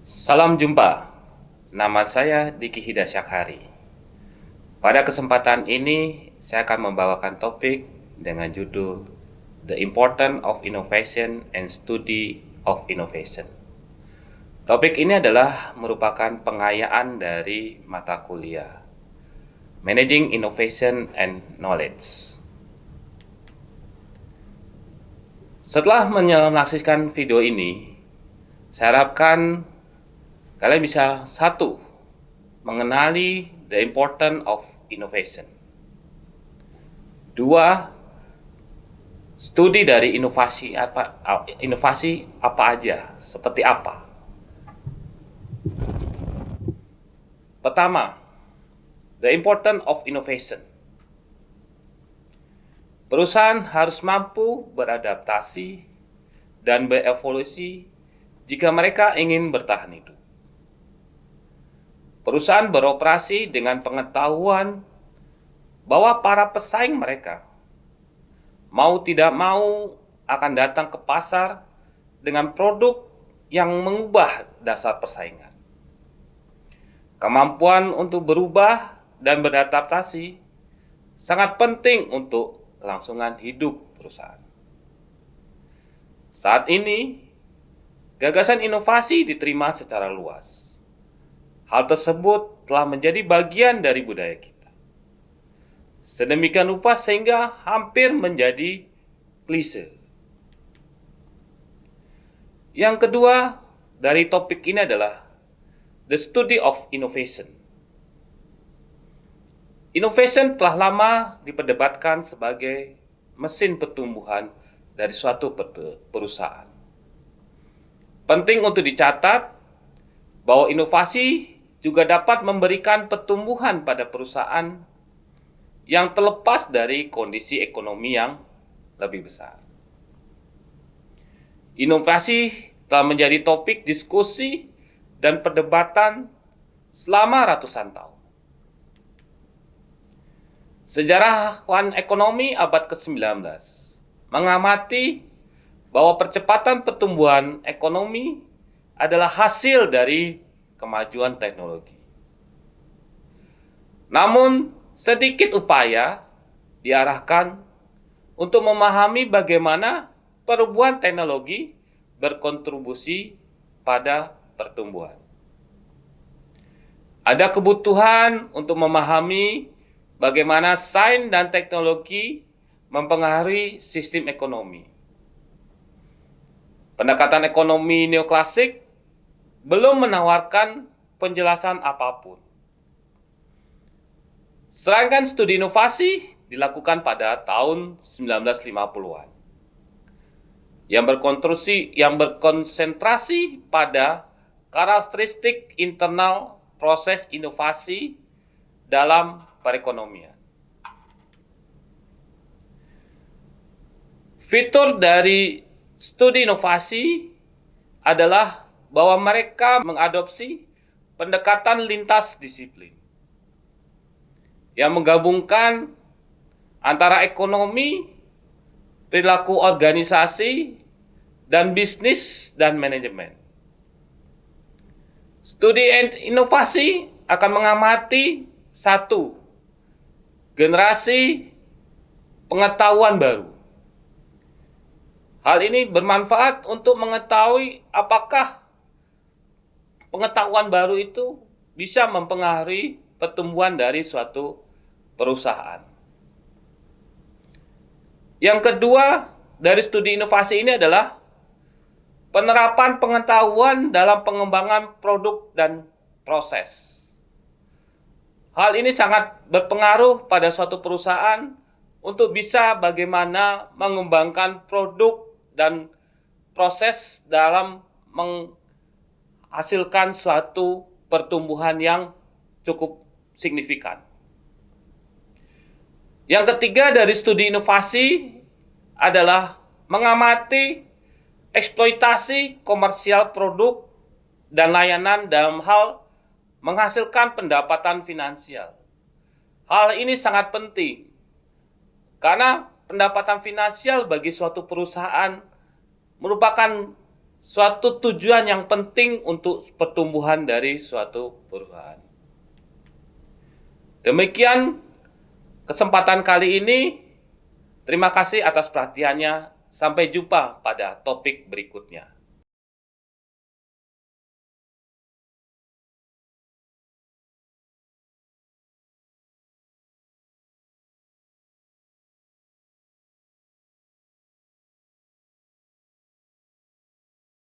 Salam jumpa, nama saya Diki Hidasyakhari. Pada kesempatan ini, saya akan membawakan topik dengan judul The Importance of Innovation and Study of Innovation. Topik ini adalah merupakan pengayaan dari mata kuliah Managing Innovation and Knowledge. Setelah menyaksikan video ini, saya harapkan kalian bisa satu, mengenali the importance of innovation. Dua, studi dari inovasi apa aja, seperti apa. Pertama, the importance of innovation. Perusahaan harus mampu beradaptasi dan berevolusi jika mereka ingin bertahan hidup. Perusahaan beroperasi dengan pengetahuan bahwa para pesaing mereka mau tidak mau akan datang ke pasar dengan produk yang mengubah dasar persaingan. Kemampuan untuk berubah dan beradaptasi sangat penting untuk kelangsungan hidup perusahaan. Saat ini, gagasan inovasi diterima secara luas. Hal tersebut telah menjadi bagian dari budaya kita. Sedemikian rupa sehingga hampir menjadi klise. Yang kedua dari topik ini adalah the study of innovation. Innovation telah lama diperdebatkan sebagai mesin pertumbuhan dari suatu perusahaan. Penting untuk dicatat bahwa inovasi juga dapat memberikan pertumbuhan pada perusahaan yang terlepas dari kondisi ekonomi yang lebih besar. Inovasi telah menjadi topik diskusi dan perdebatan selama ratusan tahun. Sejarawan ekonomi abad ke-19 mengamati bahwa percepatan pertumbuhan ekonomi adalah hasil dari kemajuan teknologi. Namun, sedikit upaya diarahkan untuk memahami bagaimana perubahan teknologi berkontribusi pada pertumbuhan. Ada kebutuhan untuk memahami bagaimana sains dan teknologi mempengaruhi sistem ekonomi. Pendekatan ekonomi neoklasik belum menawarkan penjelasan apapun. Serangkaian studi inovasi dilakukan pada tahun 1950-an yang berkonsentrasi pada karakteristik internal proses inovasi dalam perekonomian. Fitur dari studi inovasi adalah bahwa mereka mengadopsi pendekatan lintas disiplin yang menggabungkan antara ekonomi, perilaku organisasi, dan bisnis dan manajemen. Studi inovasi akan mengamati satu, generasi pengetahuan baru. Hal ini bermanfaat untuk mengetahui apakah pengetahuan baru itu bisa mempengaruhi pertumbuhan dari suatu perusahaan. Yang kedua dari studi inovasi ini adalah penerapan pengetahuan dalam pengembangan produk dan proses. Hal ini sangat berpengaruh pada suatu perusahaan untuk bisa bagaimana mengembangkan produk dan proses dalam menghasilkan suatu pertumbuhan yang cukup signifikan. Yang ketiga dari studi inovasi adalah mengamati eksploitasi komersial produk dan layanan dalam hal menghasilkan pendapatan finansial. Hal ini sangat penting karena pendapatan finansial bagi suatu perusahaan merupakan suatu tujuan yang penting untuk pertumbuhan dari suatu perusahaan. Demikian kesempatan kali ini. Terima kasih atas perhatiannya. Sampai jumpa pada topik berikutnya.